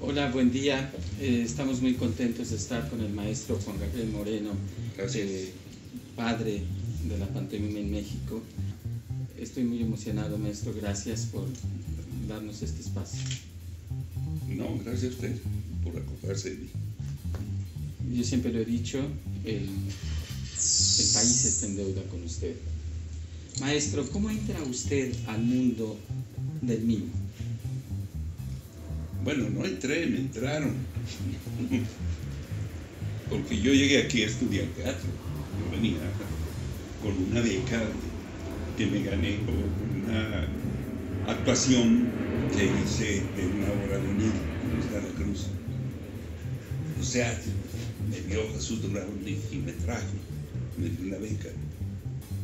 Hola, buen día. Estamos muy contentos de estar con el maestro Juan Gabriel Moreno, padre de la pantomima en México. Estoy muy emocionado, maestro. Gracias por darnos este espacio. No, gracias a usted por acordarse de mí. Yo siempre lo he dicho, el país está en deuda con usted. Maestro, ¿cómo entra usted al mundo del mimo? Bueno, no entré, me entraron. Porque yo llegué aquí a estudiar teatro. Yo venía con una beca que me gané con una actuación que hice en una obra de Onil, en Santa Cruz. O sea, me vio Jesús Durán y me trajo, me dio una beca.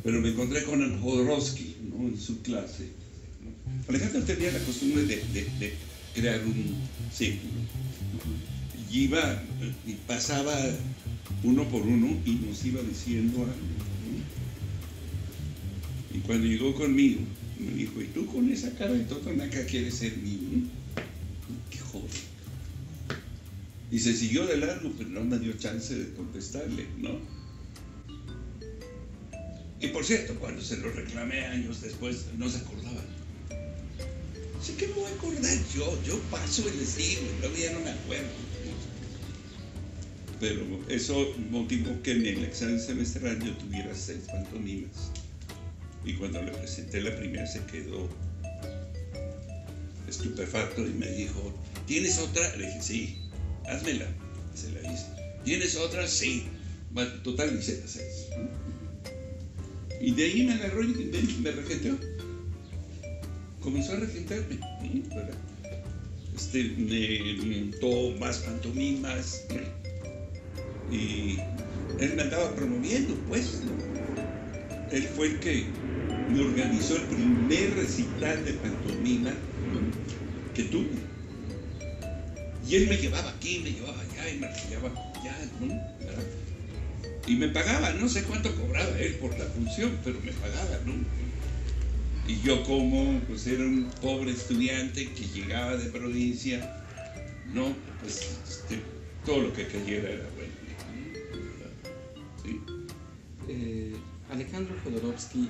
Pero me encontré con el Jodorowsky, ¿no?, en su clase, ¿no? Alejandro tenía la costumbre de crear un círculo. Y iba y pasaba uno por uno y nos iba diciendo algo, ¿no? Y cuando llegó conmigo, me dijo: ¿y tú con esa cara de totonaca quieres ser mío? ¡Qué joven! Y se siguió de largo, pero no me dio chance de contestarle, ¿no? Y por cierto, cuando se lo reclamé años después, no se acordaba. Así que me voy a acordar yo paso y les digo, luego ya no me acuerdo. Pero eso motivó que en el examen semestral yo tuviera 6 pantomimas. Y cuando le presenté la primera se quedó estupefacto y me dijo: ¿tienes otra? Le dije: sí, házmela. Se la hice. ¿Tienes otra? Sí. Bueno, total hice las 6. Y de ahí me agarró y me regenteó. Comenzó a regentarme. Me montó más pantomimas. Y él me andaba promoviendo, pues, ¿no? Él fue el que me organizó el primer recital de pantomima que tuve. Y él me llevaba aquí, me llevaba allá, y me llevaba allá, ¿no? Y me pagaba, no sé cuánto cobraba él por la función, pero me pagaba, ¿no? Y yo, como pues era un pobre estudiante que llegaba de provincia, no, pues todo lo que cayera era bueno. ¿Sí? Alejandro Jodorowsky,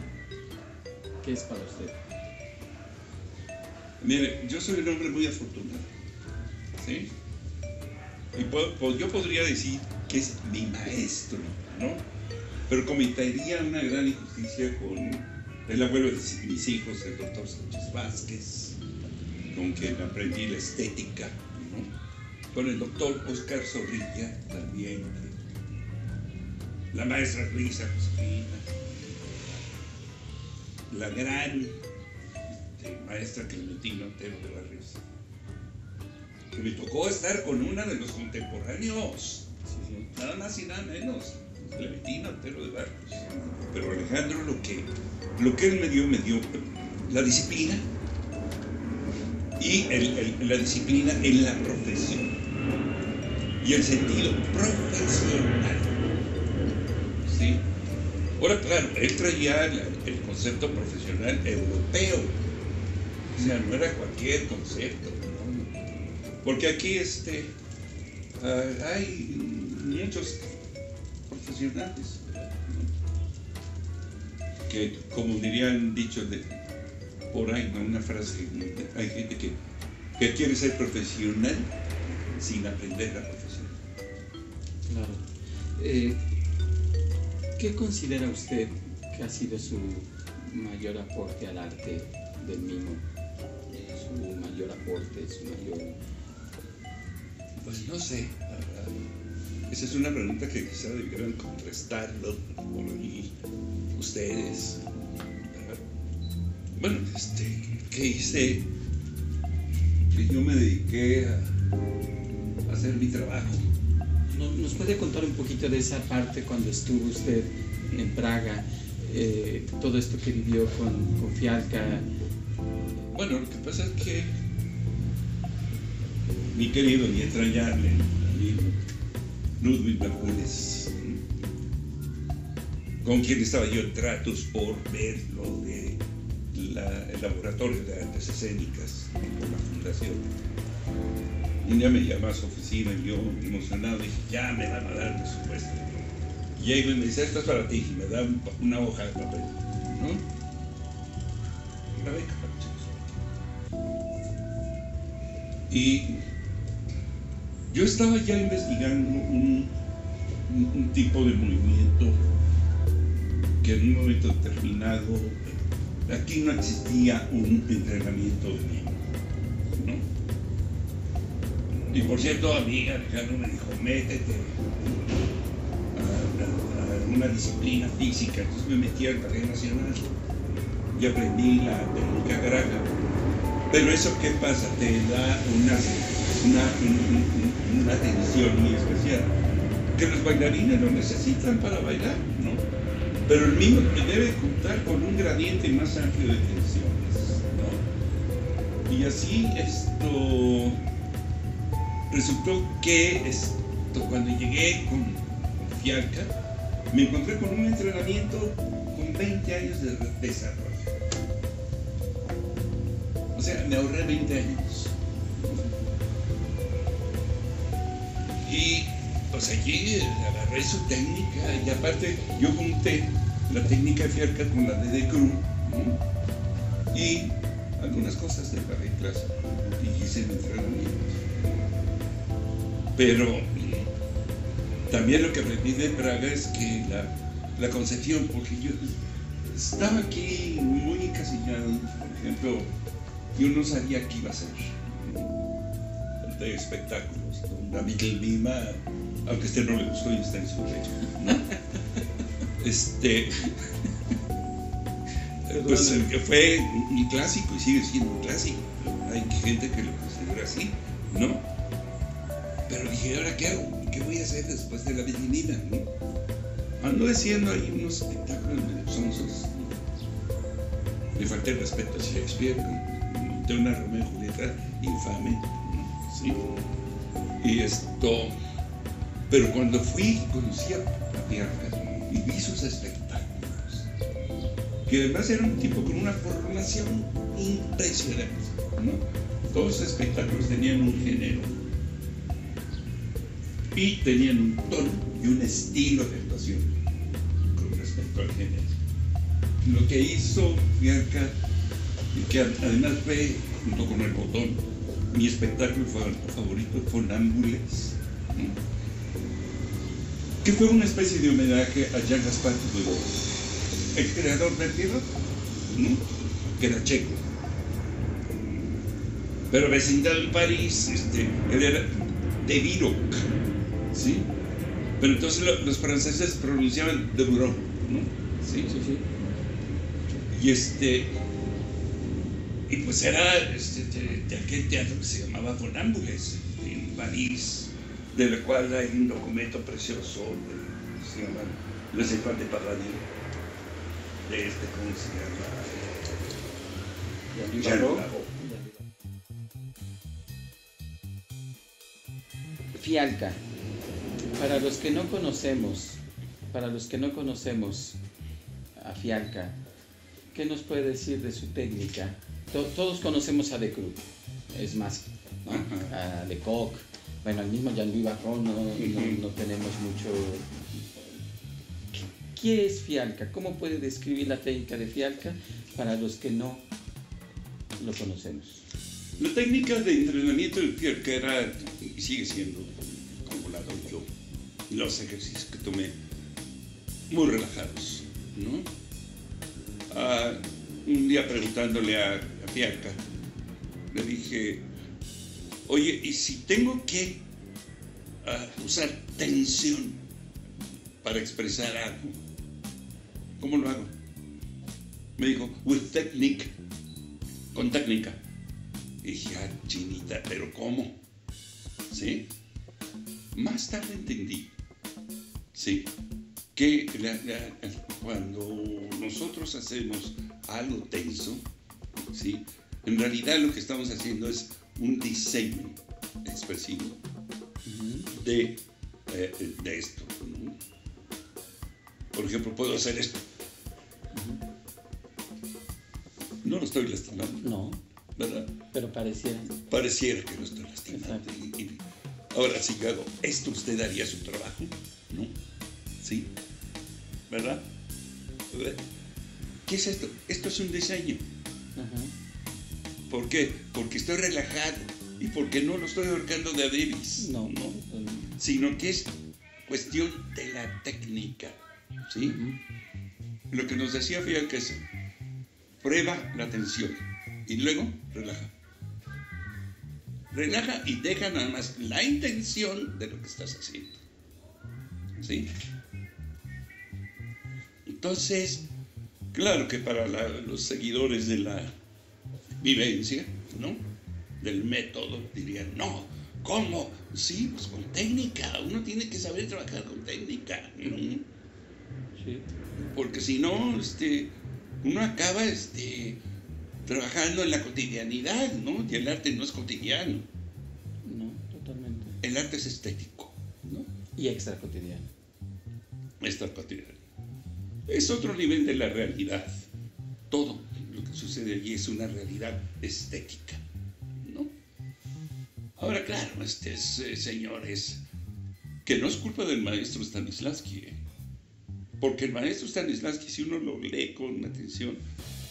¿qué es para usted? Mire, yo soy un hombre muy afortunado, ¿sí? Y yo podría decir que es mi maestro, ¿no? Pero cometería una gran injusticia con el abuelo de mis hijos, el doctor Sánchez Vázquez, con quien aprendí la estética, ¿no? Con el doctor Oscar Zorrilla también, la maestra Luisa Josefina, la gran maestra Clementina Otero de Barrios, que me tocó estar con una de los contemporáneos, nada más y nada menos, Clementina Otero de Barrios. Pero Alejandro, lo que él me dio la disciplina y la disciplina en la profesión y el sentido profesional, ¿sí? Ahora, claro, él traía el concepto profesional europeo, o sea, no era cualquier concepto, ¿no? Porque aquí hay muchos profesionales, ¿no? Que, como dirían dicho por ahí, ¿no? Una frase, hay gente que quiere ser profesional sin aprender la profesión. Claro. ¿Qué considera usted que ha sido su mayor aporte al arte del mimo? Su mayor aporte, su mayor... Pues no sé, esa es una pregunta que quizá debieran contrastarlo por ahí ustedes. Bueno, ¿qué hice? Que yo me dediqué a hacer mi trabajo. ¿Nos puede contar un poquito de esa parte cuando estuvo usted en Praga, todo esto que vivió con Fialka? Bueno, lo que pasa es que mi querido y entrañable amigo Ludwig Bermúdez con quien estaba yo en tratos por ver lo de el laboratorio de artes escénicas por la fundación. Un día me llama a su oficina y yo, emocionado, dije, ya me van a dar el presupuesto. Llego y me dice, esto es para ti, y me da una hoja de papel, ¿no? La beca, y yo estaba ya investigando un tipo de movimiento que en un momento determinado, aquí no existía un entrenamiento de niño, ¿no? Y por cierto, a mí Alejandro me dijo, métete a una disciplina física. Entonces me metí al Ballet Nacional y aprendí la técnica Graga. Pero eso, ¿qué pasa? Te da una atención muy especial, que los bailarines lo necesitan para bailar, ¿no? Pero el mismo debe contar con un gradiente más amplio de tensiones, ¿no? Y así resultó que cuando llegué con Fialka, me encontré con un entrenamiento con 20 años de desarrollo. O sea, me ahorré 20 años. Y pues allí agarré su técnica y aparte yo junté la técnica de Fialka con la de Cruz, ¿no? Y algunas cosas del ballet clásico y hice el entrenamiento. Pero también lo que aprendí de Praga es que la concepción, porque yo estaba aquí muy encasillado, por ejemplo, yo no sabía qué iba a hacer de espectáculos. David Lima, aunque a no le gustó y está en su derecho, ¿no? Pues fue un clásico y sigue siendo un clásico. Hay gente que lo considera así, ¿no? Pero dije, ¿ahora qué hago? ¿Qué voy a hacer después de la Lima, ¿no? Ando haciendo ahí unos espectáculos medio sonsos, ¿no? Le falté el respeto a Shakespeare, de una Romeo y Julieta infame, ¿no? ¿Sí? Y pero cuando fui, conocí a Fialka y vi sus espectáculos, que además era un tipo con una formación impresionante, ¿no? Todos los espectáculos tenían un género y tenían un tono y un estilo de actuación con respecto al género. Lo que hizo Fialka, que además fue, junto con El Botón, mi espectáculo favorito, Funambules, ¿no? Que fue una especie de homenaje a Jean Gaspar Hugo, el creador del teatro, ¿no? Que era checo, pero vecindad de París. Él era de Viroc, ¿sí? Pero entonces los franceses pronunciaban de Bureau, ¿no? Sí, sí, sí. Y pues era de aquel teatro que se llamaba Funambules, en París, de la cual hay un documento precioso, se llama Les Étoiles de Paradis, ¿cómo se llama? Jean Barrault. Fialka, para los que no conocemos a Fialka, ¿qué nos puede decir de su técnica? Todos conocemos a Decroux, es más, ¿no? A Lecoq, bueno, al mismo Jean-Louis Barrault no tenemos mucho. ¿Qué es Fialka? ¿Cómo puede describir la técnica de Fialka para los que no lo conocemos? La técnica de entrenamiento de Fialka era, y sigue siendo, como la doy yo, los ejercicios que tomé, muy relajados, ¿no? Un día preguntándole a Fialka, le dije, oye, ¿y si tengo que usar tensión para expresar algo, cómo lo hago? Me dijo, with technique, con técnica. Y dije, chinita, ¿pero cómo? ¿Sí? Más tarde entendí, ¿sí? Que cuando nosotros hacemos algo tenso, ¿sí? En realidad lo que estamos haciendo es un diseño expresivo de esto, ¿no? Por ejemplo, puedo hacer esto. No lo estoy lastimando. No. ¿Verdad? Pero pareciera. Pareciera que lo estoy lastimando. Ahora, si yo hago esto, usted haría su trabajo, ¿no? ¿Sí? ¿Verdad? ¿Qué es esto? Esto es un diseño. ¿Por qué? Porque estoy relajado y porque no lo estoy ahorcando de a Davis. No. Sino que es cuestión de la técnica, ¿sí? Lo que nos decía Fialka es: prueba la tensión y luego relaja. Relaja y deja nada más la intención de lo que estás haciendo, ¿sí? Entonces, claro que para los seguidores de la vivencia, ¿no?, del método, dirían: no, ¿cómo? Sí, pues con técnica. Uno tiene que saber trabajar con técnica, ¿no? Sí. Porque si no, uno acaba trabajando en la cotidianidad, ¿no? Y el arte no es cotidiano. No, totalmente. El arte es estético, ¿no? Y extra cotidiano. Extra cotidiano. Es otro nivel de la realidad. Todo lo que sucede allí es una realidad estética, ¿no? Ahora, claro, señores, que no es culpa del maestro Stanislavski, porque el maestro Stanislavski, si uno lo lee con atención,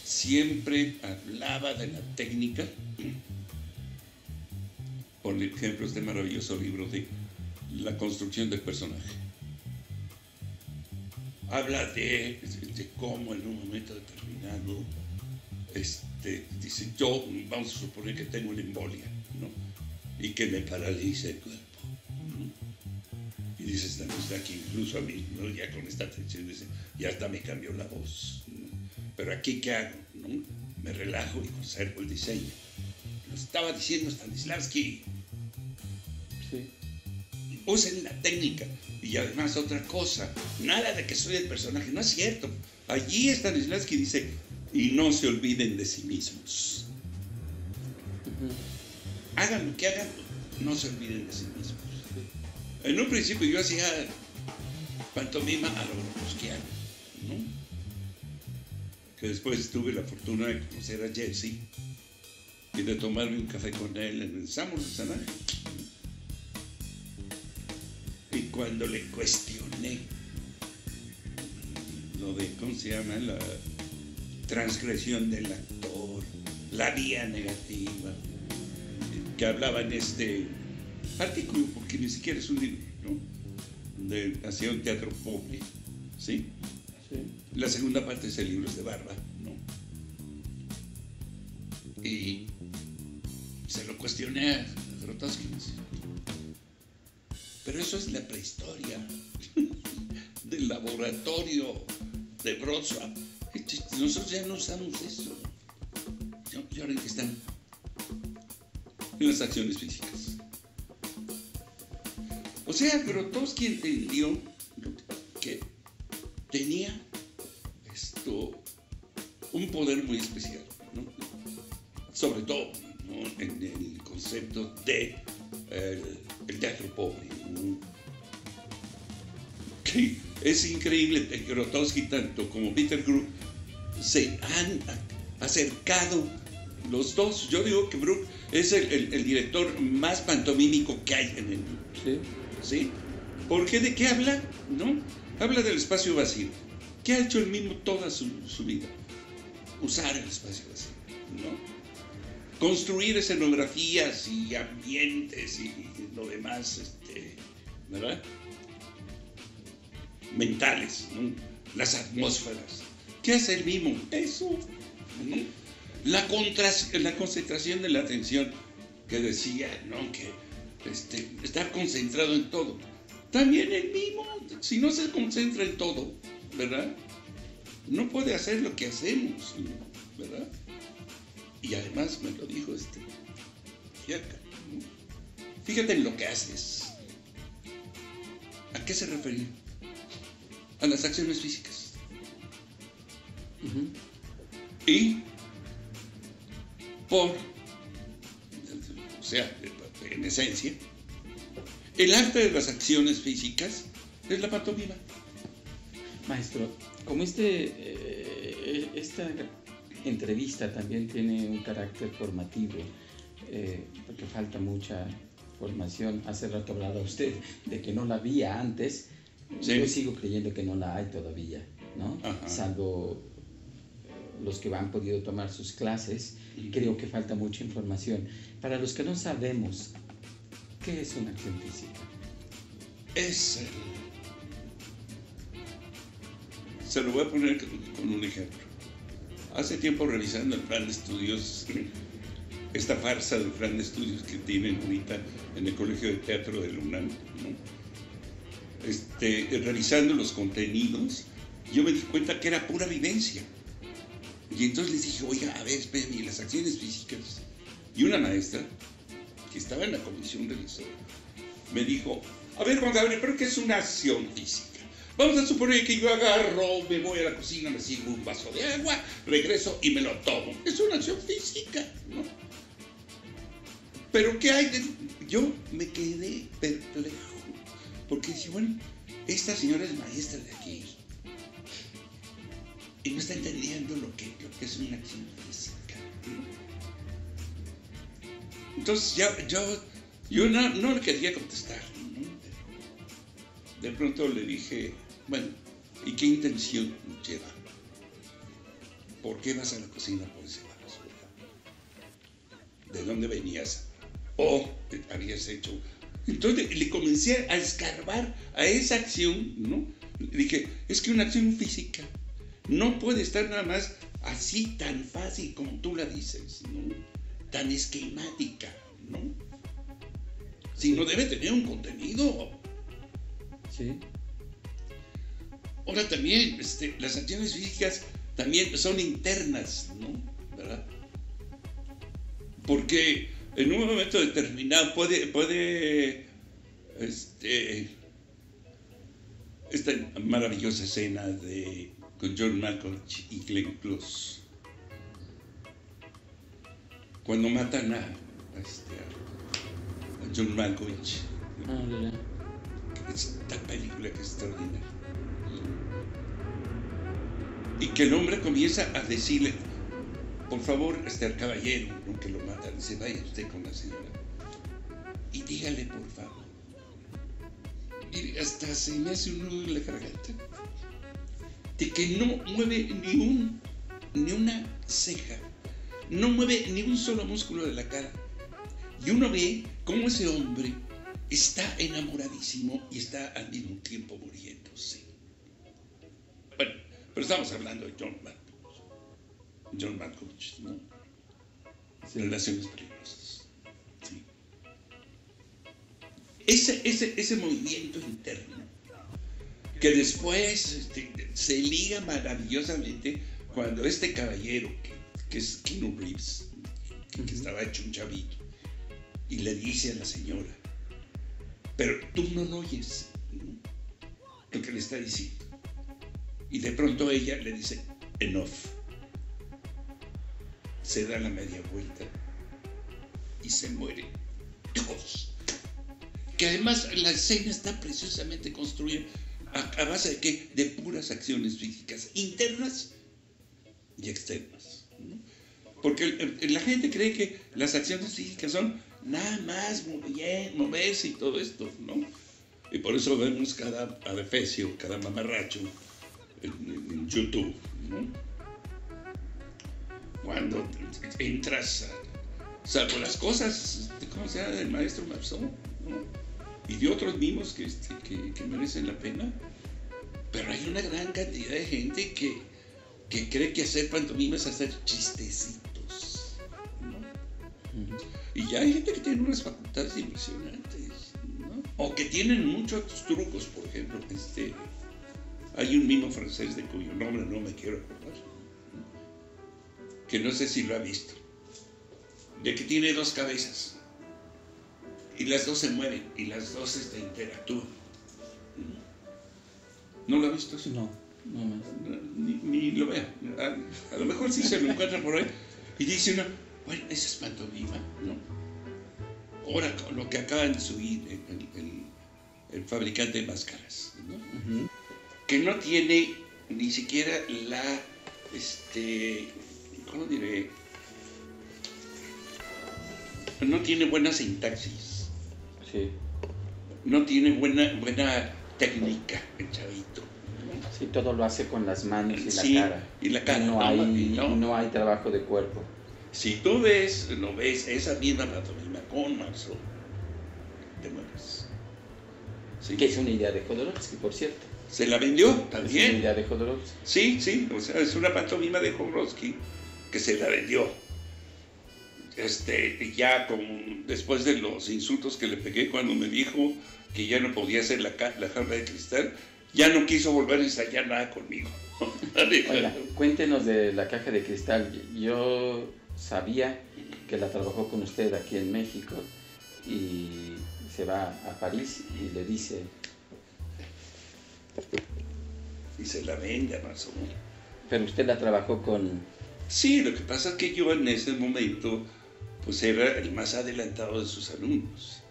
siempre hablaba de la técnica. Por ejemplo, este maravilloso libro de La construcción del personaje. Habla de cómo en un momento determinado, dice: yo, vamos a suponer que tengo una embolia, ¿no?, y que me paraliza el cuerpo, ¿no? Y dice Stanislavski, incluso a mí, ¿no?, ya con esta tensión, dice: ya hasta me cambió la voz, ¿no? Pero aquí, ¿qué hago? ¿No? Me relajo y conservo el diseño. Lo estaba diciendo Stanislavski. Sí. Usen la técnica. Y además, otra cosa, nada de que soy el personaje, no es cierto. Allí Stanislavski dice: y no se olviden de sí mismos. Hagan lo que hagan, no se olviden de sí mismos. En un principio yo hacía pantomima a lo brusquiano, ¿no? Que después tuve la fortuna de conocer a Jesse y de tomarme un café con él en el Samos de San Ángel. Y cuando le cuestioné lo de, ¿cómo se llama?, la transgresión del actor, la vía negativa, que hablaba en este artículo, porque ni siquiera es un libro, ¿no?, hacia un teatro pobre, ¿sí? Sí. La segunda parte de ese libro es de Barba, ¿no? Y se lo cuestioné a Grotowski. Pero eso es la prehistoria del laboratorio de Wrocław. Nosotros ya no usamos eso. Y ahora que están en las acciones físicas. O sea, Grotowski entendió que tenía un poder muy especial, ¿no? Sobre todo, ¿no?, en el concepto de el teatro pobre, ¿no? Que es increíble que Grotowski tanto como Peter Brook se han acercado los dos. Yo digo que Brook es el director más pantomímico que hay en el mundo. Sí. ¿Sí? ¿Por qué? ¿De qué habla? ¿No? Habla del espacio vacío. ¿Qué ha hecho él mismo toda su vida? Usar el espacio vacío, ¿no? Construir escenografías y ambientes y lo demás, ¿verdad?, mentales, ¿no?, las atmósferas. ¿Qué hace él mismo? Eso, ¿no? La concentración de la atención, que decía, ¿no?, que estar concentrado en todo. También él mismo, si no se concentra en todo, ¿verdad?, no puede hacer lo que hacemos, ¿verdad? Y además me lo dijo Fialka, ¿no? Fíjate en lo que haces. ¿A qué se refería? A las acciones físicas. Y o sea, en esencia, el arte de las acciones físicas es la pantomima. Maestro, como esta entrevista también tiene un carácter formativo, porque falta mucha formación. Hace rato hablaba usted de que no la había antes. Sí. Yo sigo creyendo que no la hay todavía, ¿no? Ajá. Salvo los que han podido tomar sus clases, creo que falta mucha información. Para los que no sabemos, ¿qué es una acción física? Se lo voy a poner con un ejemplo. Hace tiempo, revisando el plan de estudios, esta farsa del plan de estudios que tienen ahorita en el Colegio de Teatro de la UNAM, ¿no? Revisando los contenidos, yo me di cuenta que era pura vivencia. Y entonces les dije, oiga, a ver, espérenme, las acciones físicas. Y una maestra, que estaba en la comisión revisora, me dijo, a ver, Juan Gabriel, ¿pero qué es una acción física? Vamos a suponer que yo agarro, me voy a la cocina, me sirvo un vaso de agua, regreso y me lo tomo. Es una acción física, ¿no? Pero ¿qué hay de...? Yo me quedé perplejo, porque dije, bueno, esta señora es maestra de aquí y no está entendiendo lo que es una acción física, ¿no? Entonces yo no le quería contestar, ¿no? De pronto le dije, bueno, ¿y qué intención lleva? ¿Por qué vas a la cocina por ese vaso? ¿De dónde venías? ¿O habías hecho? Entonces le comencé a escarbar a esa acción, ¿no? Le dije, es que una acción física no puede estar nada más así tan fácil como tú la dices, ¿no? Tan esquemática, ¿no? Sino debe tener un contenido. Sí. Ahora también, las acciones físicas también son internas, ¿no? ¿Verdad? Porque en un momento determinado puede esta maravillosa escena con John Malkovich y Glenn Close, cuando matan a John Malkovich. Esta película que es extraordinaria. Y que el hombre comienza a decirle, por favor, al caballero, ¿no?, que lo matan, dice, vaya usted con la señora y dígale, por favor. Y hasta se me hace un nudo en la garganta, de que no mueve ni una ceja, no mueve ni un solo músculo de la cara. Y uno ve cómo ese hombre está enamoradísimo y está al mismo tiempo muriéndose. Bueno, pero estamos hablando de John Malkovich, ¿no? Sí. Relaciones peligrosas. Sí. Ese movimiento interno, que después se liga maravillosamente cuando este caballero, que es Keanu Reeves, que estaba hecho un chavito, y le dice a la señora, pero tú no lo oyes, ¿no?, lo que le está diciendo. Y de pronto ella le dice, enough. Se da la media vuelta y se muere. Dios. Que además la escena está preciosamente construida a base de ¿qué? De puras acciones físicas, internas y externas, ¿no? Porque la gente cree que las acciones físicas son nada más moverse y todo esto, ¿no? Y por eso vemos cada adefesio, cada mamarracho en YouTube, ¿no? Cuando entras, salvo las cosas, ¿cómo se llama?, del maestro Marceau, ¿no?, y de otros mismos que merecen la pena, pero hay una gran cantidad de gente que cree que hacer pantomima es hacer chistecitos, ¿no? Y ya hay gente que tiene unas facultades impresionantes, ¿no? O que tienen muchos trucos. Por ejemplo, hay un mimo francés de cuyo nombre no me quiero acordar, ¿no?, que no sé si lo ha visto, de que tiene dos cabezas y las dos se mueven y las dos interactúan. ¿No lo ha visto eso? No. Ni lo vea. A lo mejor sí se lo encuentra por ahí y dice uno, bueno, esa es pantomima, ¿no? Ahora con lo que acaban de subir el fabricante de máscaras, ¿no? que no tiene ni siquiera la, ¿cómo diré? No tiene buena sintaxis. Sí. No tiene buena técnica el chavito. Sí, todo lo hace con las manos y sí, la cara. Y la cara. No hay trabajo de cuerpo. Si tú ves esa misma pantomima con Marceau, te mueres. Sí. Que es una idea de Jodorowsky, por cierto. Se la vendió también. Es una idea de Jodorowsky. Sí, o sea, es una pantomima de Jodorowsky que se la vendió. Ya después de los insultos que le pegué cuando me dijo que ya no podía hacer la jaula de cristal, ya no quiso volver a ensayar nada conmigo. Oiga, cuéntenos de la caja de cristal. Yo sabía que la trabajó con usted aquí en México y se va a París y le dice... Y se la vende, más o menos. Pero usted la trabajó con... Sí, lo que pasa es que yo en ese momento pues era el más adelantado de sus alumnos.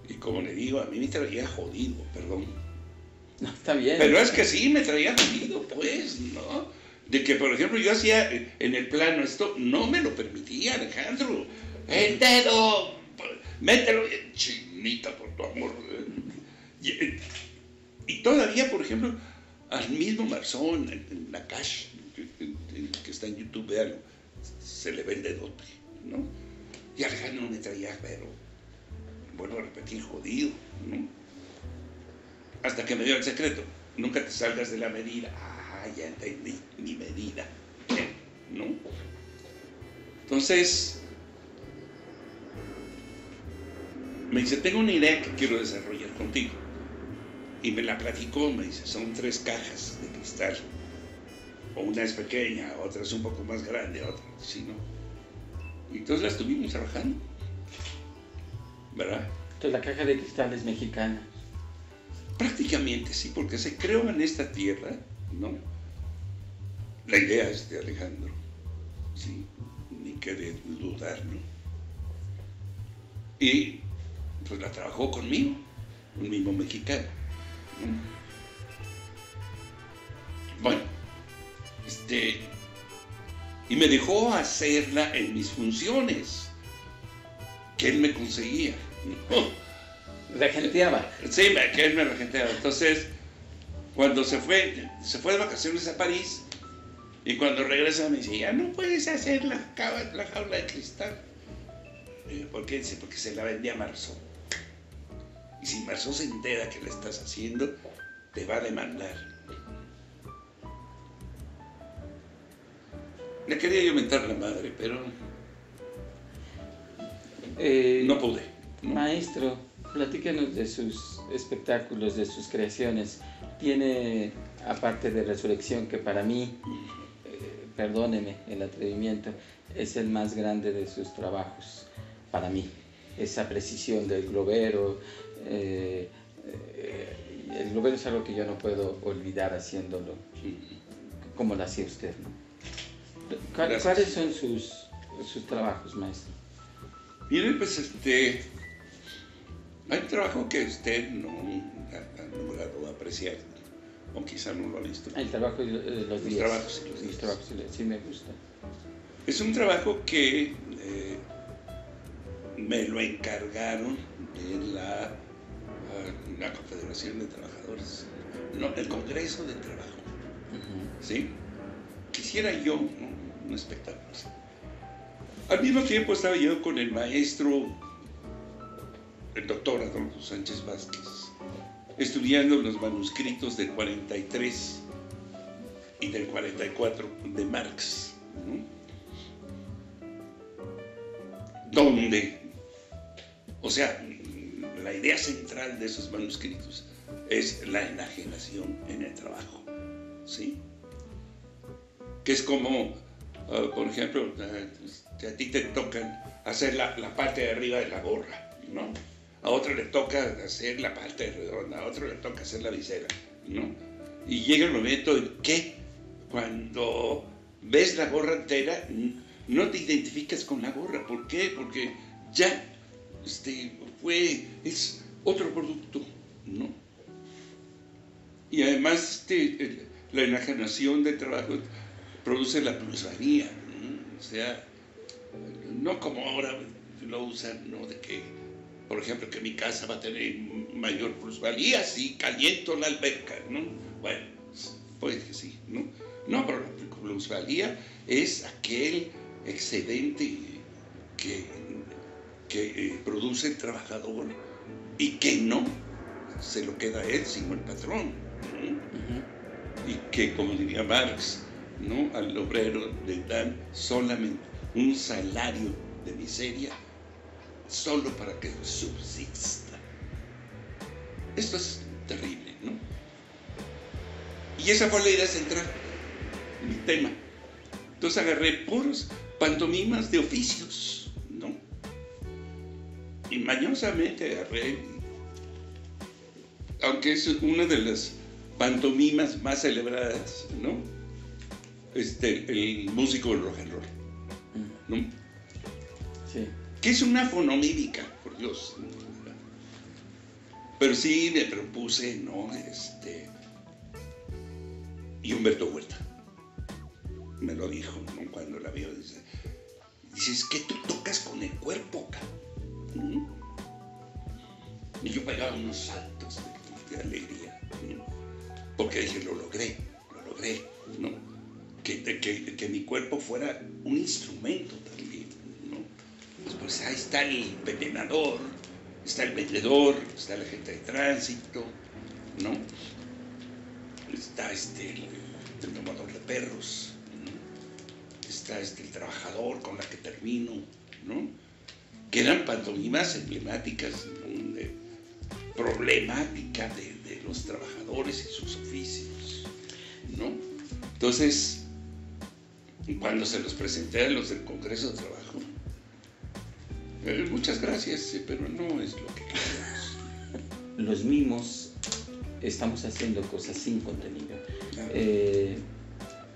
Y como le digo, a mí me traía jodido, perdón. No, está bien. Pero es que sí, me traía jodido, pues, ¿no? De que, por ejemplo, yo hacía en el plano esto, no me lo permitía, Alejandro. El dedo, mételo, chinita, por tu amor. Y todavía, por ejemplo, al mismo Marceau en la Cash, que está en YouTube, véanlo, se le ve el dedote, ¿no? Y Alejandro me traía, pero vuelvo a repetir, jodido, ¿no? Hasta que me dio el secreto, nunca te salgas de la medida. Ah, ya entendí, mi medida, ¿no? Entonces, me dice, tengo una idea que quiero desarrollar contigo. Y me la platicó, me dice, son 3 cajas de cristal. O una es pequeña, otra es un poco más grande, otra, sí, ¿no? Y entonces la estuvimos trabajando, ¿verdad? Entonces la caja de cristal es mexicana. Prácticamente sí, porque se creó en esta tierra, ¿no? La idea es de Alejandro, sí, ni que de dudar, ¿no? Y pues la trabajó conmigo, un mismo mexicano, ¿no? Bueno, y me dejó hacerla en mis funciones, que él me conseguía, ¿no? Regenteaba. Sí, que él me regenteaba. Entonces, cuando se fue de vacaciones a París, y cuando regresa me dice, ya no puedes hacer la jaula de cristal. ¿Por qué? Dice, porque se la vendía a Marceau. Y si Marceau se entera que la estás haciendo, te va a demandar. Le quería yo mentar la madre, pero no pude, ¿no? Maestro, platíquenos de sus espectáculos, de sus creaciones. Tiene, aparte de Resurrección, que para mí, perdóneme el atrevimiento, es el más grande de sus trabajos, para mí. Esa precisión del globero. El globero es algo que yo no puedo olvidar haciéndolo, como lo hacía usted, ¿no? ¿Cuáles son sus trabajos, maestro? Mire, pues hay un trabajo que usted no ha logrado apreciar, o quizá no lo ha visto. El trabajo de los días. Trabajos y los días. Los trabajos, sí me gusta. Es un trabajo que me lo encargaron de la Confederación de Trabajadores, no, el Congreso de Trabajo, ¿sí? Quisiera yo un espectáculo así. Al mismo tiempo estaba yo con el maestro, el doctor Adolfo Sánchez Vázquez, estudiando los manuscritos del 43 y del 44 de Marx, ¿no? Donde, o sea, la idea central de esos manuscritos es la enajenación en el trabajo, ¿sí? Que es como, por ejemplo, a ti te tocan hacer la parte de arriba de la gorra, ¿no? A otro le toca hacer la parte redonda, a otro le toca hacer la visera, ¿no? Y llega el momento en que cuando ves la gorra entera, no te identificas con la gorra. ¿Por qué? Porque ya es otro producto, ¿no? Y además la enajenación de trabajo produce la plusvalía, ¿no? O sea, no como ahora lo usan, ¿no? De que, por ejemplo, que mi casa va a tener mayor plusvalía si caliento la alberca, ¿no? Bueno, puede que sí, ¿no? No, pero la plusvalía es aquel excedente que produce el trabajador y que no se lo queda a él, sino el patrón, ¿no? Y que, como diría Marx, ¿no? Al obrero le dan solamente un salario de miseria solo para que subsista. Esto es terrible, ¿no? Y esa fue la idea central, mi tema. Entonces agarré puros pantomimas de oficios, ¿no? Y mañosamente agarré, aunque es una de las pantomimas más celebradas, ¿no? El músico del rock and roll, ¿no? Sí. Que es una fonomímica, por Dios. Pero sí me propuse, ¿no? Y Humberto Huerta me lo dijo, ¿no? Cuando la vio, dice, es que tú tocas con el cuerpo, ¿no? Y yo pegaba unos saltos de alegría, ¿no? Porque dije, lo logré, ¿no? Que mi cuerpo fuera un instrumento también, ¿no? Pues ahí está el envenenador, está el vendedor, está el agente de tránsito, ¿no? Está el domador de perros, ¿no? Está el trabajador con la que termino, ¿no? Que eran pantomimas emblemáticas, ¿no? De problemática de los trabajadores y sus oficios, ¿no? Entonces, cuando se los presenté a los del Congreso de Trabajo, muchas gracias, pero no es lo que queríamos. Los mimos estamos haciendo cosas sin contenido.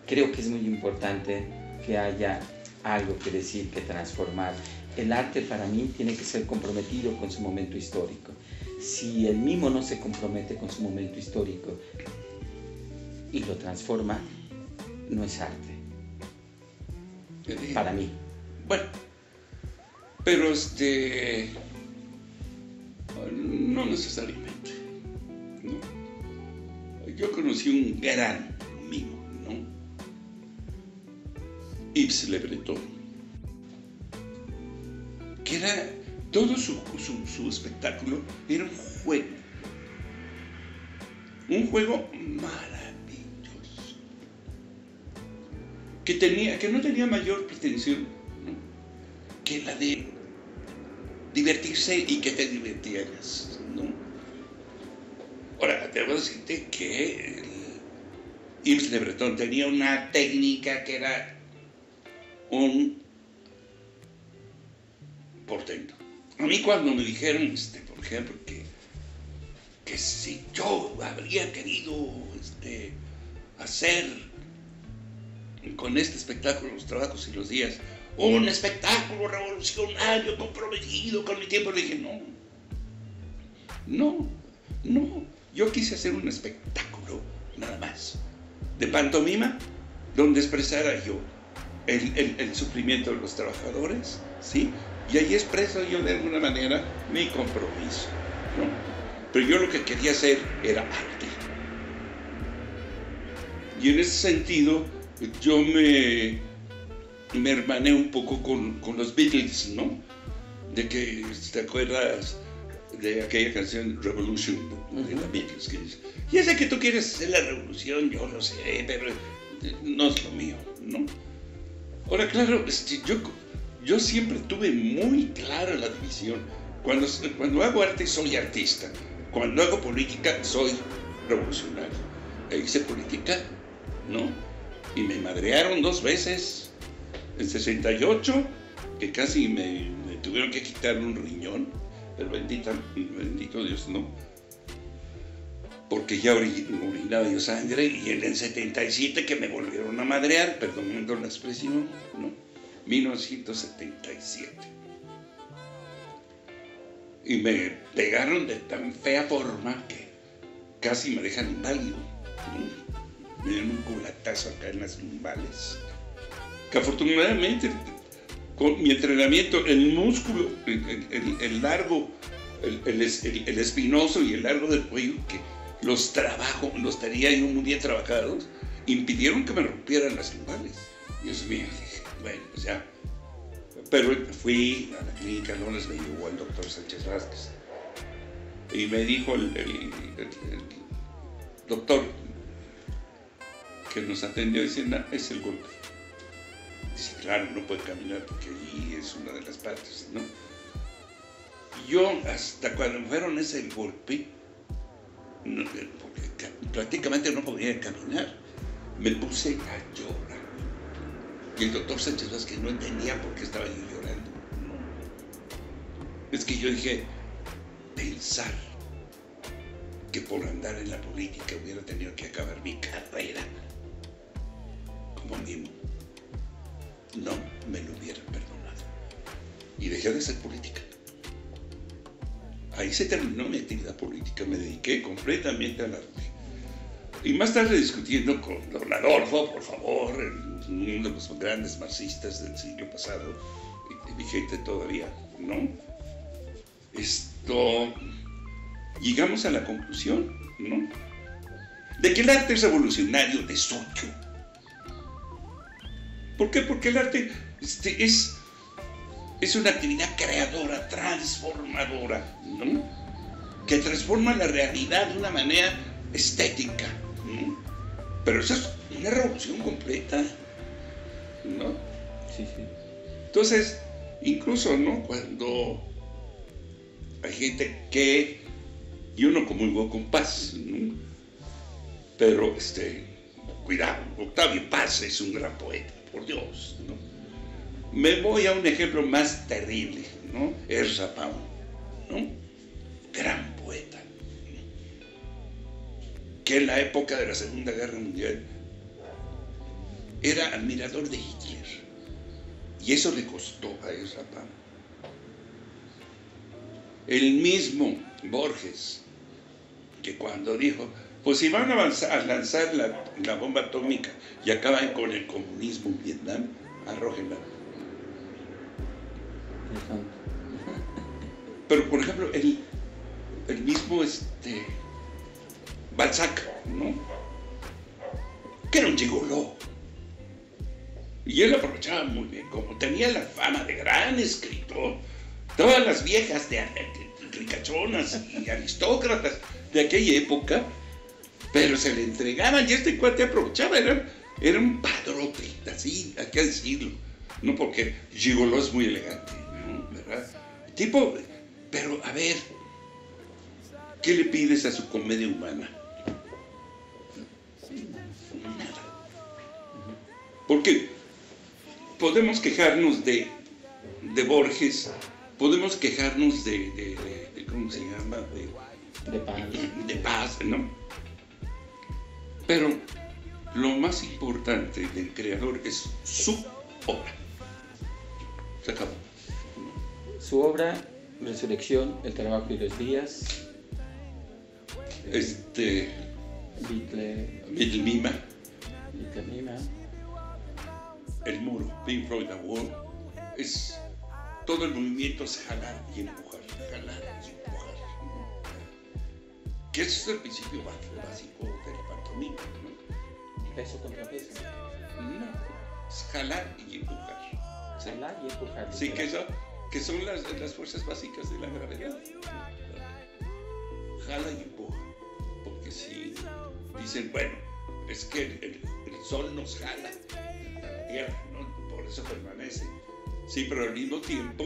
Creo que es muy importante que haya algo que decir, que transformar. El arte para mí tiene que ser comprometido con su momento histórico. Si el mimo no se compromete con su momento histórico y lo transforma, no es arte. Para mí. Bueno, pero no necesariamente, ¿no? Yo conocí un gran mimo, ¿no? Yves Le Breton, que era todo su espectáculo era un juego maravilloso, que no tenía mayor pretensión, ¿no? Que la de divertirse y que te divirtieras, ¿no? Ahora, debo decirte que Yves Le Breton tenía una técnica que era un portento. A mí cuando me dijeron, por ejemplo, que si yo habría querido hacer con este espectáculo, Los Trabajos y los Días, un espectáculo revolucionario comprometido con mi tiempo, le dije, no, yo quise hacer un espectáculo nada más de pantomima donde expresara yo el sufrimiento de los trabajadores, ¿sí? Y ahí expreso yo de alguna manera mi compromiso, ¿no? Pero yo lo que quería hacer era arte. Y en ese sentido yo me hermané un poco con los Beatles, ¿no? De que, ¿te acuerdas de aquella canción Revolution de los Beatles? Que dice, ya sé que tú quieres hacer la revolución, yo lo sé, pero no es lo mío, ¿no? Ahora, claro, yo siempre tuve muy clara la división. Cuando hago arte soy artista, cuando hago política soy revolucionario. Hice política, ¿no? Y me madrearon 2 veces. En 68, que casi me tuvieron que quitar un riñón, pero bendito Dios, no. Porque ya orinaba yo sangre, y en el 77 que me volvieron a madrear, perdonando la expresión, ¿no? 1977. Y me pegaron de tan fea forma que casi me dejan inválido, ¿no? Me dieron un culatazo acá en las lumbales, que afortunadamente con mi entrenamiento, el músculo, el largo, el espinoso y el largo del cuello, que los tenía yo muy bien trabajados, impidieron que me rompieran las lumbales. Dios mío, dije, bueno, pues ya. Pero fui a la clínica Londres, me llevó el doctor Sánchez Vázquez y me dijo el doctor que nos atendió, dice, no, es el golpe. Dice, claro, no puede caminar porque allí es una de las partes, ¿no? Yo, hasta cuando me fueron ese golpe, porque prácticamente no podía caminar, me puse a llorar. Y el doctor Sánchez Vázquez no entendía por qué estaba yo llorando, ¿no? Es que yo dije, pensar que por andar en la política hubiera tenido que acabar mi carrera como mimo, no me lo hubieran perdonado. Y dejé de hacer política. Ahí se terminó mi actividad política, me dediqué completamente a la política. Y más tarde discutiendo con don Adolfo, por favor, uno de los grandes marxistas del siglo pasado, vigente todavía, ¿no? Llegamos a la conclusión, ¿no?, de que el arte es revolucionario de suyo. ¿Por qué? Porque el arte es una actividad creadora, transformadora, ¿no?, que transforma la realidad de una manera estética, ¿no? Pero eso es una revolución completa, ¿no? Sí, sí. Entonces, incluso, ¿no?, cuando hay gente que yo no comulgo con Paz, ¿no?, pero cuidado, Octavio Paz es un gran poeta, por Dios, ¿no? Me voy a un ejemplo más terrible, ¿no? Ezra Pound, ¿no? Gran poeta, ¿no?, que en la época de la Segunda Guerra Mundial era admirador de Hitler, y eso le costó a Ezra Pound. El mismo Borges, que cuando dijo, pues si van a lanzar la bomba atómica y acaban con el comunismo en Vietnam, arrójenla. Pero, por ejemplo, el mismo Balzac, ¿no?, que era un gigoló. Y él aprovechaba muy bien, como tenía la fama de gran escritor, todas las viejas de ricachonas y aristócratas de aquella época, pero se le entregaban, y este cuate aprovechaba, era un padrote, así, hay que decirlo, no porque gigoló es muy elegante, ¿no?, ¿verdad? Tipo, pero a ver, ¿qué le pides a su comedia humana? Nada. Porque podemos quejarnos de Borges, podemos quejarnos de ¿cómo se llama? De Paz, ¿no? Pero lo más importante del creador es su obra. Se acabó. Su obra, Resurrección, El trabajo y los días. Beatle-Mima. Beatle-Mima. El muro, Pink Floyd The Wall. Es todo el movimiento, es jalar y empujar, jalar y empujar, ¿no? Que ese es el principio básico de la pantomima, ¿no? Peso contra peso. No, es jalar y empujar. Jalar y empujar. Sí, que son las fuerzas básicas de la gravedad. Jala y empuja. Porque si dicen, bueno, es que el sol nos jala a la tierra, ¿no?, por eso permanece. Sí, pero al mismo tiempo,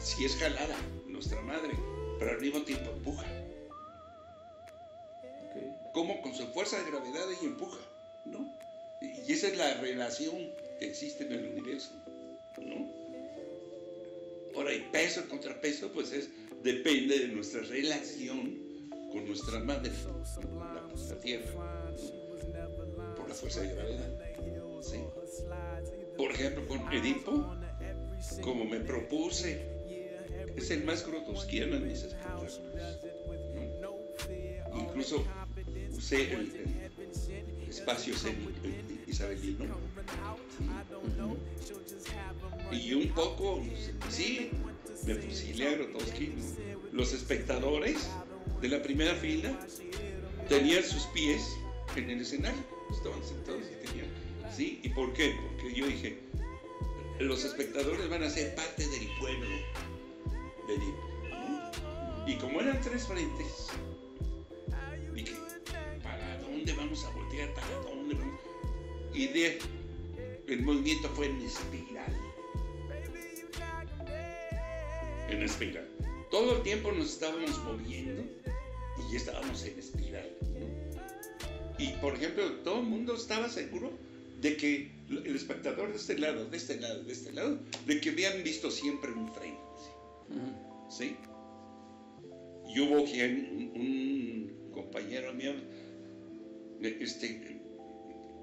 sí es jalada nuestra madre, pero al mismo tiempo empuja. Okay. Como con su fuerza de gravedad ella empuja, ¿no? Y esa es la relación que existe en el universo, ¿no? Ahora, y peso contra peso, pues depende de nuestra relación con nuestra madre, la tierra, ¿no?, por la fuerza de gravedad, ¿sí? Por ejemplo, con Edipo, como me propuse, es el más grotowskiano en mis espectáculos, ¿no? Incluso usé el espacio isabelino. Y un poco, sí, me fusilé a Grotowski. Los espectadores de la primera fila tenían sus pies en el escenario, estaban sentados y tenían, ¿sí? ¿Y por qué? Porque yo dije, los espectadores van a ser parte del pueblo de Edipo, ¿no? Y como eran 3 frentes, dije, ¿para dónde vamos a voltear? ¿Para dónde vamos? Y el movimiento fue en espiral. En espiral. Todo el tiempo nos estábamos moviendo y estábamos en espiral, ¿no? Y por ejemplo, todo el mundo estaba seguro de que el espectador de este lado, de este lado, de este lado, de que habían visto siempre un frame, ¿sí? Y hubo quien, un compañero mío,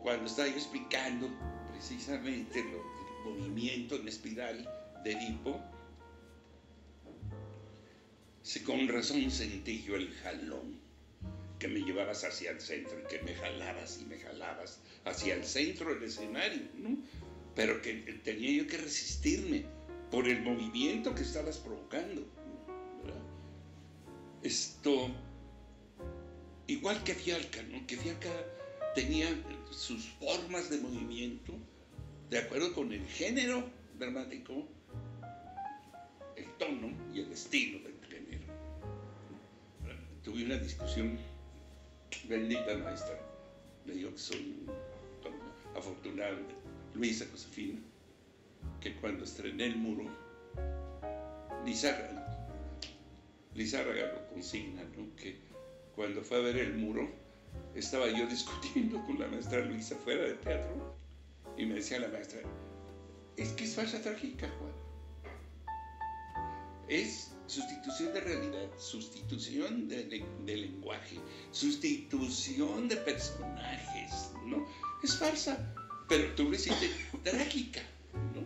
cuando estaba yo explicando precisamente el movimiento en espiral de Edipo, con razón sentí yo el jalón que me llevabas hacia el centro y que me jalabas hacia el centro del escenario, ¿no? Pero que tenía yo que resistirme por el movimiento que estabas provocando, ¿verdad? Igual que Fialka, ¿no? Que Fialka tenía sus formas de movimiento de acuerdo con el género dramático, el tono y el estilo del género. Tuve una discusión, bendita maestra, le digo que soy afortunado, Luisa Josefina, que cuando estrené El Muro, Lizárraga lo consigna, ¿no? Que cuando fue a ver El Muro, estaba yo discutiendo con la maestra Luisa fuera de teatro, y me decía la maestra, es que es farsa trágica, Juan. Es sustitución de realidad, sustitución de lenguaje, sustitución de personajes, ¿no? Es farsa, pero tú le hiciste trágica, ¿no?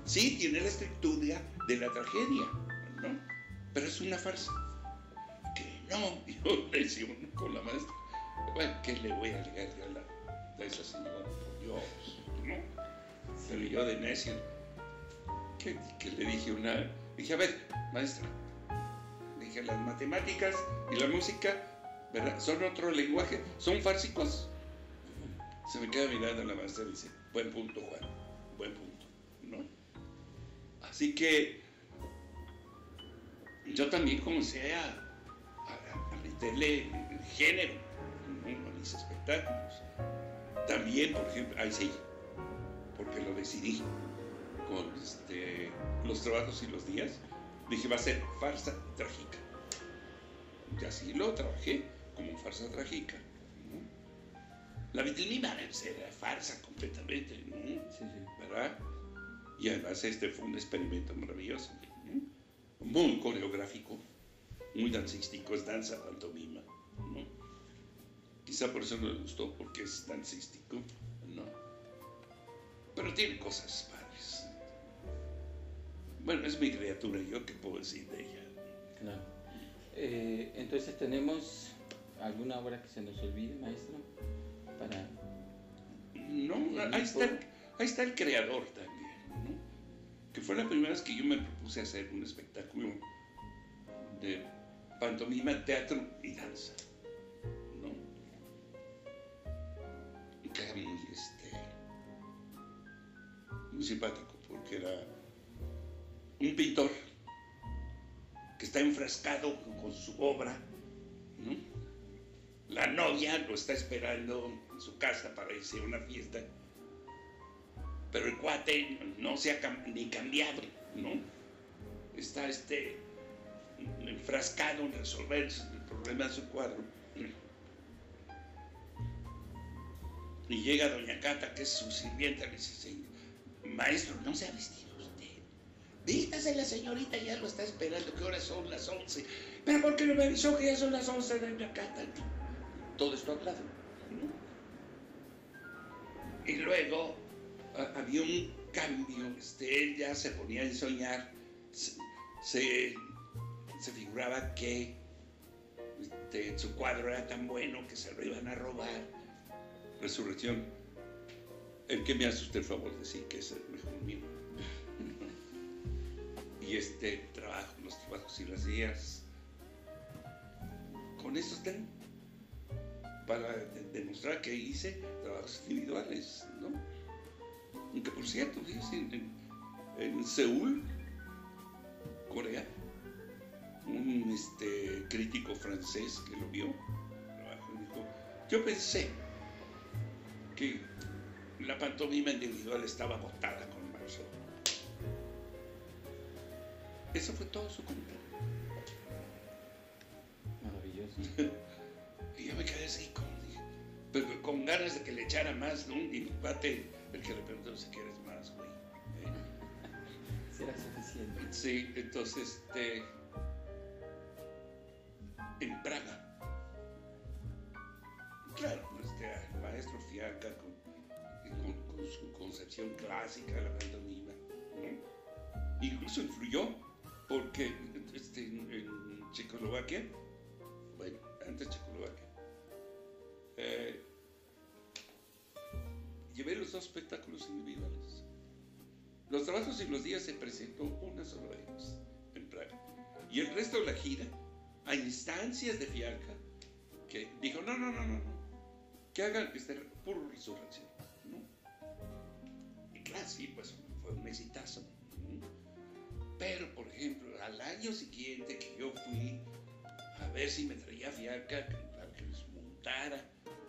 Sí, tiene la estructura de la tragedia, ¿no? Pero es una farsa. Que no, yo le decía con la maestra, bueno, ¿qué le voy a alegar yo a esa señora? Por Dios, ¿no? Pero yo de necio, que le dije dije, a ver, maestra, dije, las matemáticas y la música, ¿verdad? Son otro lenguaje, son fársicos. Se me queda mirando la maestra y dice, buen punto, Juan, buen punto, ¿no? Así que yo también comencé a meterle el género, ¿no? A mis espectáculos. También, por ejemplo, ahí sí, porque lo decidí con los trabajos y los días, dije, va a ser farsa trágica. Y así lo trabajé como farsa trágica, ¿no? La Beatle-Mima era farsa completamente, ¿no? Sí. ¿Verdad? Y además fue un experimento maravilloso, ¿no? Muy coreográfico, muy dancístico, es danza pantomima, ¿no? Quizá por eso no le gustó, porque es dancístico, ¿no? Pero tiene cosas padres. Bueno, es mi criatura, ¿yo qué puedo decir de ella? Claro. Entonces, ¿tenemos alguna obra que se nos olvide, maestro? No, ahí está el creador también, ¿no? Que fue la primera vez que yo me propuse hacer un espectáculo de pantomima, teatro y danza, ¿no? Que era muy simpático, porque era un pintor que está enfrascado con su obra, ¿no? La novia lo está esperando en su casa para irse a una fiesta, pero el cuate no se ha ni cambiado, ¿no? Está enfrascado en resolver el problema de su cuadro. Y llega doña Cata, que es su sirvienta, le dice, maestro, no se ha vestido usted. Vístase la señorita, ya lo está esperando, que ahora son las 11. Pero ¿por qué no me avisó que ya son las 11, doña Cata? Todo esto hablado, ¿no? Y luego había un cambio, él ya se ponía a ensoñar, se figuraba que su cuadro era tan bueno que se lo iban a robar. Resurrección. ¿El que me hace usted el favor de decir que es el mejor mío? Y los trabajos y las días, con esto están para demostrar que hice trabajos individuales, ¿no? Y que por cierto, fíjense, en Seúl, Corea, un crítico francés que lo vio, dijo, yo pensé que la pantomima individual estaba agotada con Marceau. Eso fue todo su comentario. Maravilloso. Y yo me quedé así, pero con ganas de que le echara más, ¿no? Y mi cuate, el que le preguntó si quieres más, güey. Será suficiente. Sí, entonces, en Praga, claro, el maestro Fialka con su concepción clásica de la pantomima, ¿no? Incluso influyó, porque en Checoslovaquia, bueno, antes Checoslovaquia, llevé los dos espectáculos individuales. Los trabajos y los días se presentó una sola vez en Praga. Y el resto de la gira, a instancias de Fialka, que dijo, no, que hagan puro Resurrección, ¿no? Y claro, sí, pues fue un exitazo, ¿no? Pero, por ejemplo, al año siguiente que yo fui a ver si me traía Fialka para que les montara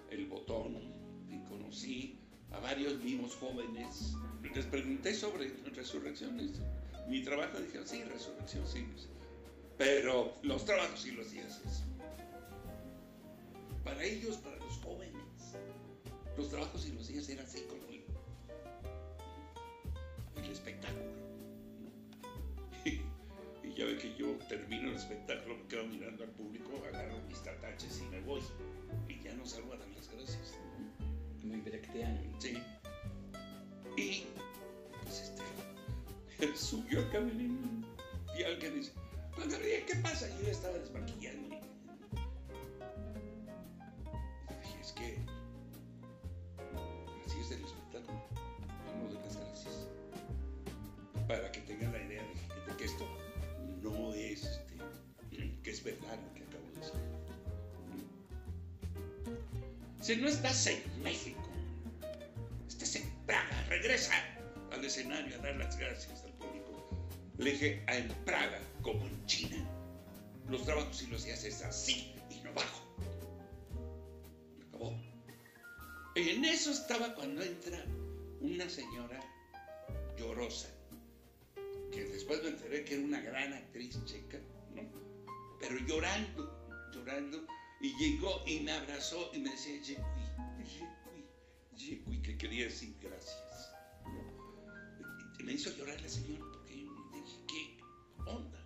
el botón, y conocí a varios mimos jóvenes, les pregunté sobre Resurrecciones. Mi trabajo, dijeron, sí, Resurrección, sí. Pero los trabajos y los días, eso. Para ellos, para los jóvenes, los trabajos y los días eran así como el espectáculo, ¿no? Y ya ve que yo termino el espectáculo, me quedo mirando al público, agarro mis tataches y me voy. Y ya no salgo a dar las gracias. Muy brechtiano. Sí. Y pues subió el camerino y alguien dice, Juan Gabriel, ¿qué pasa? Y yo estaba desmaquillando. Y dije, es que así es el espectáculo. Yo no doy las gracias. Para que tengan la idea de que esto no es que es verdad lo que acabo de decir. Si no estás en México, estás en Praga, regresa al escenario a dar las gracias al público. Le dije, en Praga, como en China, los trabajos y los días es así y no bajo. Me acabó. En eso estaba cuando entra una señora llorosa, que después me enteré que era una gran actriz checa, ¿no? Pero llorando, y llegó y me abrazó y me decía, Yekui, que quería decir gracias, ¿no? Y me hizo llorar la señora, porque dije, ¿qué onda?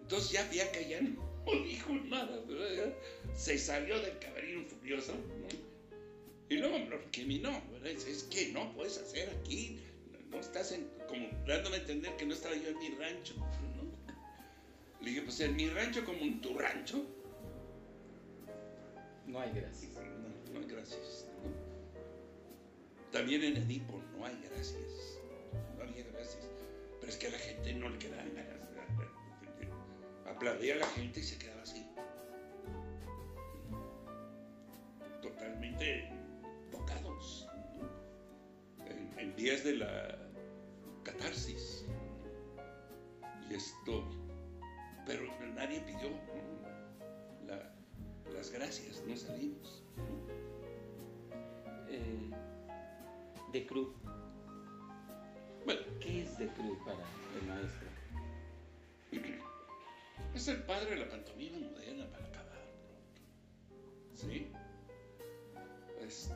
Entonces ya Fialka ya no dijo nada, ¿verdad? Se salió del camerino furioso, ¿no? Y luego me lo recriminó, ¿verdad? Es que no puedes hacer aquí, no estás como dándome a entender que no estaba yo en mi rancho, ¿no? Le dije, pues en mi rancho como en tu rancho. No hay gracias. No hay gracias, ¿no? También en Edipo no hay gracias. No había gracias. Pero es que a la gente no le quedaban ganas. Aplaudía a la gente y se quedaba así. Totalmente tocados, ¿no? En días de la catarsis. Y pero nadie pidió, ¿no? Las gracias, no salimos, ¿no? De Cruz. Bueno, ¿qué es de Cruz para el maestro? Es el padre de la pantomima moderna para acabar pronto. ¿Sí? Es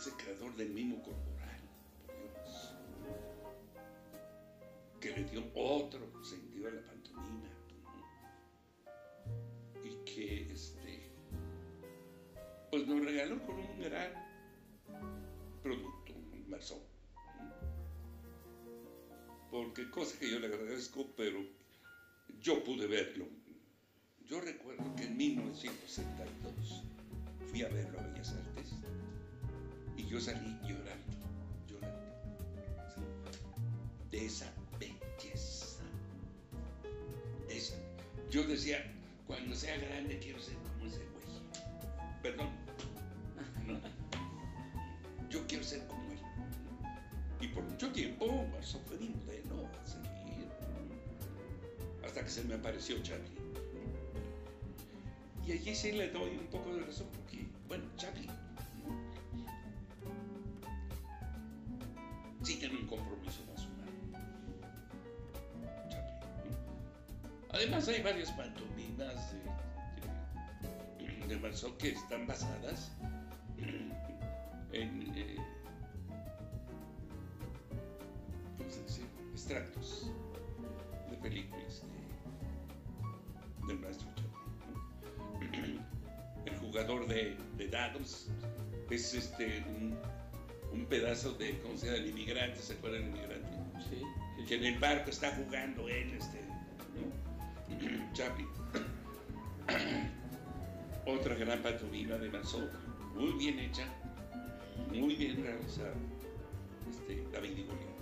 el creador del mimo corporal, por Dios, que le dio otro sentido a la pantomima, ¿no? Y que pues nos regaló con un gran producto, un Marceau, ¿no? Porque cosa que yo le agradezco, pero yo pude verlo. Yo recuerdo que en 1962 fui a verlo a Bellas Artes y yo salí llorando, ¿sí? De esa belleza. Yo decía, cuando sea grande quiero ser como ese güey. Perdón. No. Yo quiero ser como él. Y por mucho tiempo Marceau fue mi modelo a seguir. Hasta que se me apareció Chaplin. Y allí sí le doy un poco de razón, porque, bueno, Chaplin sí tiene un compromiso más humano. Chaplin. Además hay varias pantomimas de Marceau que están basadas en ¿cómo se dice? Extractos de películas del maestro Chaplin. El jugador de dados es un pedazo de, ¿cómo se llama? El inmigrante, ¿se acuerdan del inmigrante? Sí. Que en el barco está jugando él, ¿no? Chaplin. Otra gran pantomima de Marceau, muy bien hecha, muy bien realizada, David y Goliat.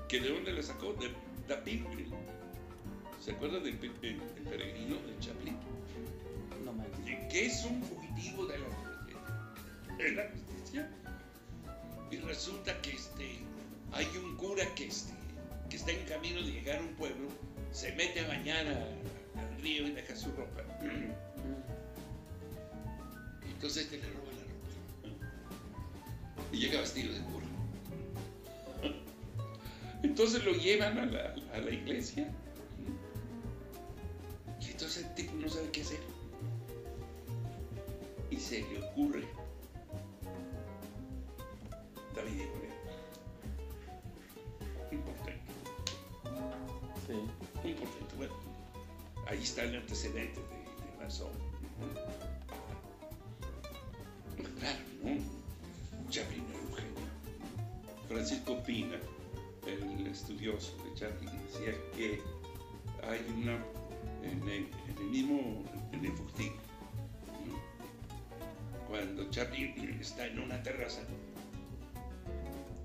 ¿Que de dónde la sacó? De The Pilgrim. ¿Se acuerdan del peregrino de Chaplin? No me acuerdo. Que es un fugitivo de la justicia. Y resulta que hay un cura que está en camino de llegar a un pueblo, se mete a bañar al río y deja su ropa. Y entonces le roba la ropa. Y llega vestido de cura. Entonces lo llevan a la iglesia. Y entonces el tipo no sabe qué hacer. Y se le ocurre David y Goliat. Un portento. Sí. Un portento. Bueno, ahí está el antecedente de Marceau. Claro, ¿no? Chaplin era un genio. Francisco Pina, el estudioso de Chaplin, decía que hay en el Furtivo, ¿no? Cuando Chaplin está en una terraza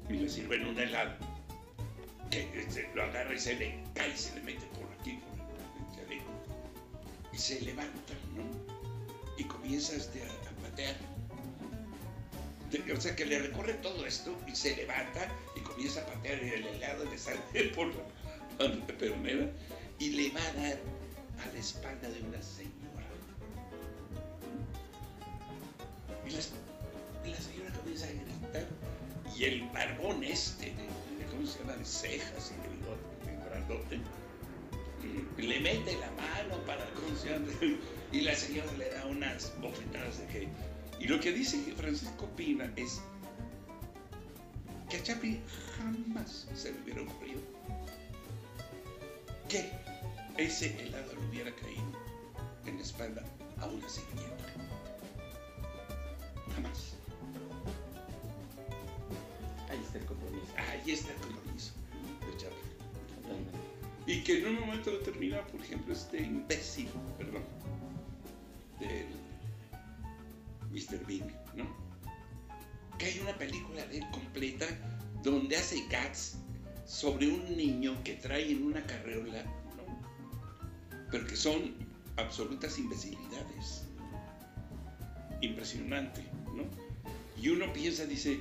y le sirven un helado, que lo agarra y se le cae y se le mete por aquí, por el chaleco, y se levanta, ¿no? Y comienza a patear. O sea, que le recorre todo esto y se levanta y comienza a patear el helado y le sale por la peronera y le va a dar a la espalda de una señora. Y la señora comienza a gritar y el barbón ¿cómo se llama? De cejas y de bigote, de grandote, le mete la mano para, ¿cómo se llama? Y la señora le da unas bofetadas de que... Y lo que dice Francisco Pina es que a Chaplin jamás se le hubiera ocurrido que ese helado le hubiera caído en la espalda a una sirvienta. Jamás. Ahí está el compromiso. Ahí está el compromiso de Chaplin. Y que en un momento determinado, por ejemplo, imbécil, del Mr. Big, ¿no? Que hay una película de él completa donde hace gags sobre un niño que trae en una carreola, ¿no? Pero que son absolutas imbecilidades. Impresionante, ¿no? Y uno piensa, dice,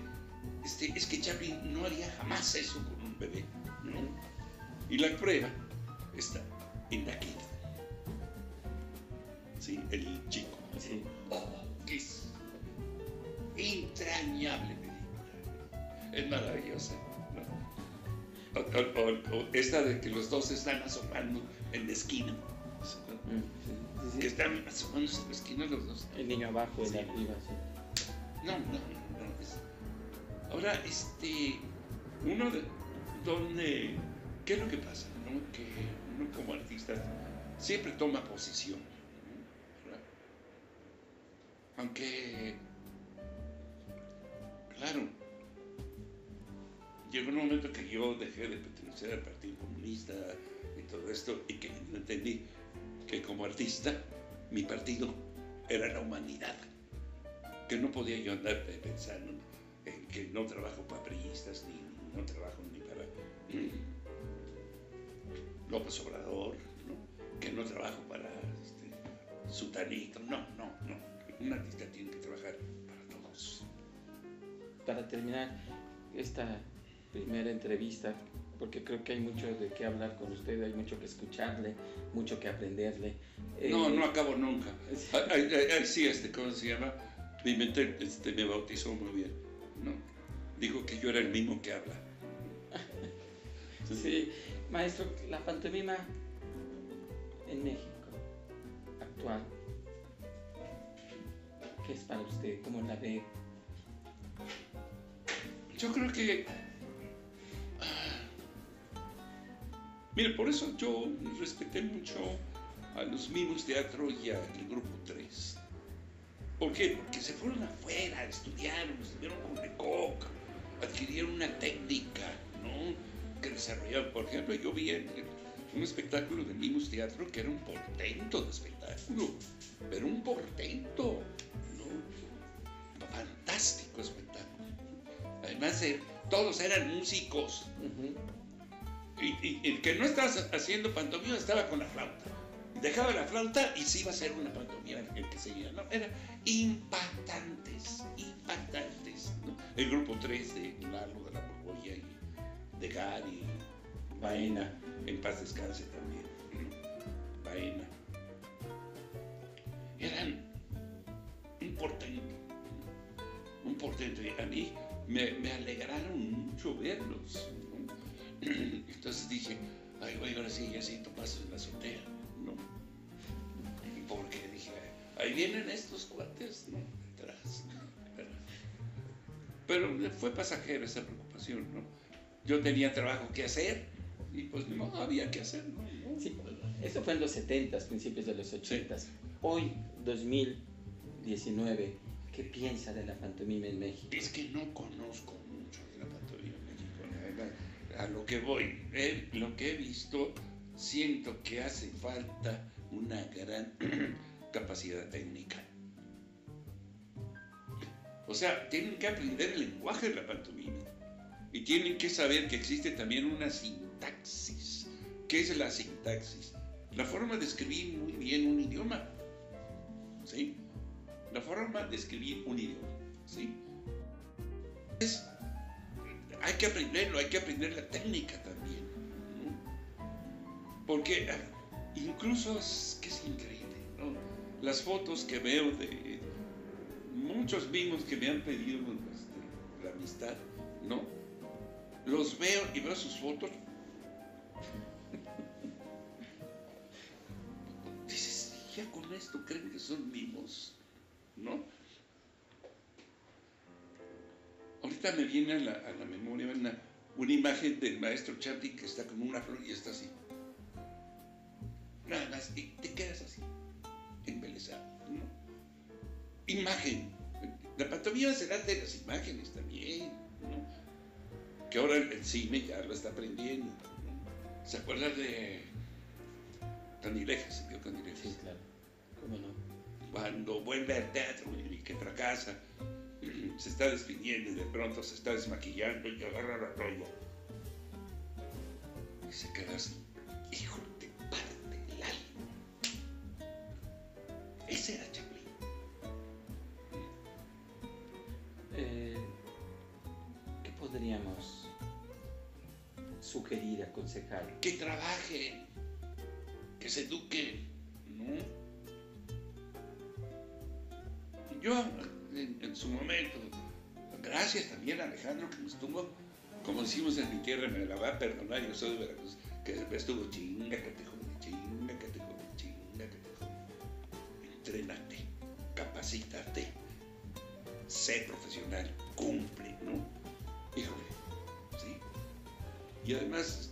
es que Chaplin no haría jamás eso con un bebé, ¿no? Y la prueba está en la Kid. Sí, el chico. Sí. Oh, que es entrañable película. Es maravillosa, ¿no? O esta de que los dos están asomando en la esquina. Sí. Que están asomándose en la esquina los dos. El niño abajo, el Sí. arriba, sí. No. Ahora, uno de donde, ¿qué es lo que pasa? ¿No? Que uno como artista siempre toma posición, ¿verdad? Aunque, claro, llegó un momento que yo dejé de pertenecer al Partido Comunista y todo esto, y que entendí que como artista mi partido era la humanidad, que no podía yo andar pensando en que no trabajo para priistas, ni no trabajo ni para López Obrador, ¿no? Que no trabajo para Sutanito, no, un artista tiene que trabajar para todos. Para terminar esta primera entrevista, porque creo que hay mucho de qué hablar con usted, hay mucho que escucharle, mucho que aprenderle. No acabo nunca. Sí, ¿cómo se llama? Me bautizó muy bien, ¿no? Dijo que yo era el mismo que habla. Sí, maestro, la pantomima en México actual, ¿qué es para usted? ¿Cómo la ve? Yo creo que... Mire, por eso yo respeté mucho a los Mimos Teatro y al Grupo 3. ¿Por qué? Porque se fueron afuera, estudiaron, estuvieron con Lecoq, adquirieron una técnica, ¿no? Que desarrollaron. Por ejemplo, yo vi un espectáculo de Mimos Teatro que era un portento de espectáculo, pero un portento, ¿no? Fantástico espectáculo. Además, todos eran músicos. Y el que no estaba haciendo pantomima estaba con la flauta. Dejaba la flauta y se iba a hacer una pantomima, el que seguía, ¿no? Eran impactantes, ¿no? El Grupo 3 de Lalo de la Borbolla y de Gary, Baena, en paz descanse también, Baena. Eran un portento, y a mí me alegraron mucho verlos, ¿no? Entonces dije, ay, güey, ahora sí ya siento pasos en la azotea, ¿no? Porque dije, ahí vienen estos cuates, ¿no? Detrás. Pero fue pasajera esa preocupación, ¿no? Yo tenía trabajo que hacer y pues no había que hacer, ¿no? Sí, eso fue en los 70s, principios de los 80s. Sí. Hoy, 2019, ¿qué piensa de la pantomima en México? Es que no conozco mucho de la pantomima en México. A lo que voy, lo que he visto, siento que hace falta una gran capacidad técnica. O sea, tienen que aprender el lenguaje de la pantomima y tienen que saber que existe también una sintaxis. ¿Qué es la sintaxis? La forma de escribir muy bien un idioma, ¿sí? La forma de escribir un idioma, ¿sí? Hay que aprenderlo, hay que aprender la técnica también, ¿no? Porque incluso es increíble, ¿no? Las fotos que veo de muchos mimos que me han pedido la amistad, ¿no? Los veo y veo sus fotos. Dices, ya con esto creen que son mimos, ¿no? Ahorita me viene a la memoria una imagen del maestro Chaplin que está como una flor y está así. Nada más, y te quedas así, embelesado, ¿no? Imagen. La pantomima será de las imágenes también, ¿no? Que ahora el cine ya lo está aprendiendo, ¿no? ¿Se acuerdan de Candilejas? ¿Se vio Candilejas? Sí, claro. ¿Cómo no? Cuando vuelve al teatro y que fracasa, se está despidiendo y de pronto se está desmaquillando y agarra la rollo y se queda así, hijo, te parte el alma. Ese era Chaplin. ¿Qué podríamos sugerir, aconsejar? Que trabajen, que se eduquen, ¿no? Yo en su momento, gracias también a Alejandro que me estuvo, como decimos en mi tierra, me la va a perdonar, yo soy de Veracruz, que me estuvo chinga, que te jode, chinga, que te jode, chinga, que te jode. Entrénate, capacítate, sé profesional, cumple, ¿no? Híjole, ¿sí? Y además,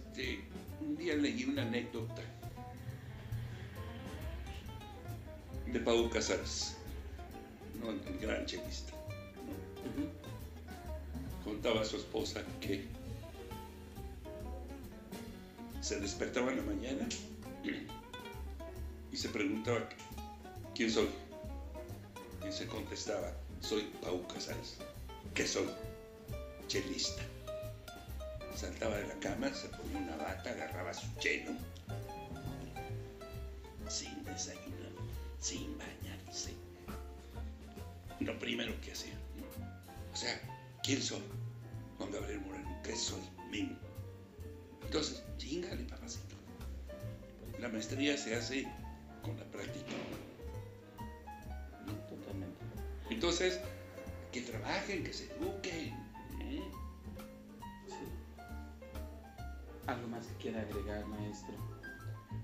un día leí una anécdota de Pau Casares, ¿no? El gran chelista, ¿no? Contaba a su esposa que se despertaba en la mañana y se preguntaba, ¿quién soy? Y se contestaba, soy Pau Casals. ¿Qué soy? Chelista. Saltaba de la cama, se ponía una bata, agarraba su chelo, sin desayunar, sin bañarse. Lo primero que hacía. O sea, ¿quién soy? Juan Gabriel Moreno, ¿qué soy? Mimo. Entonces, chíngale, papacito. La maestría se hace con la práctica. Totalmente. Entonces, que trabajen, que se eduquen. Sí. ¿Algo más que quiera agregar, maestro?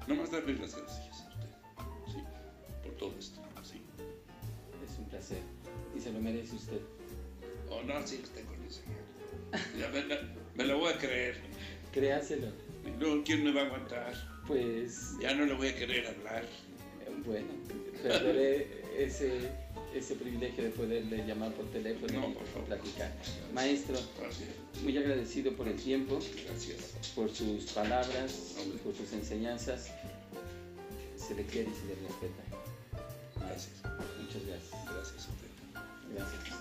Nomás darle las gracias a usted, ¿sí? Por todo esto, ¿sí? Es un placer. Y se lo merece usted. Oh, no, sí, usted con eso. Ya me la voy a creer. Créaselo. No, ¿quién me va a aguantar? Pues, Ya no le voy a querer hablar. bueno, perderé ese privilegio de poderle llamar por teléfono No, y por favor. platicar. Maestro, Gracias. muy agradecido por el tiempo, Gracias. por sus palabras, Hombre. por sus enseñanzas. Se le quiere y se le respeta. Gracias. Muchas gracias. Gracias a usted. Gracias.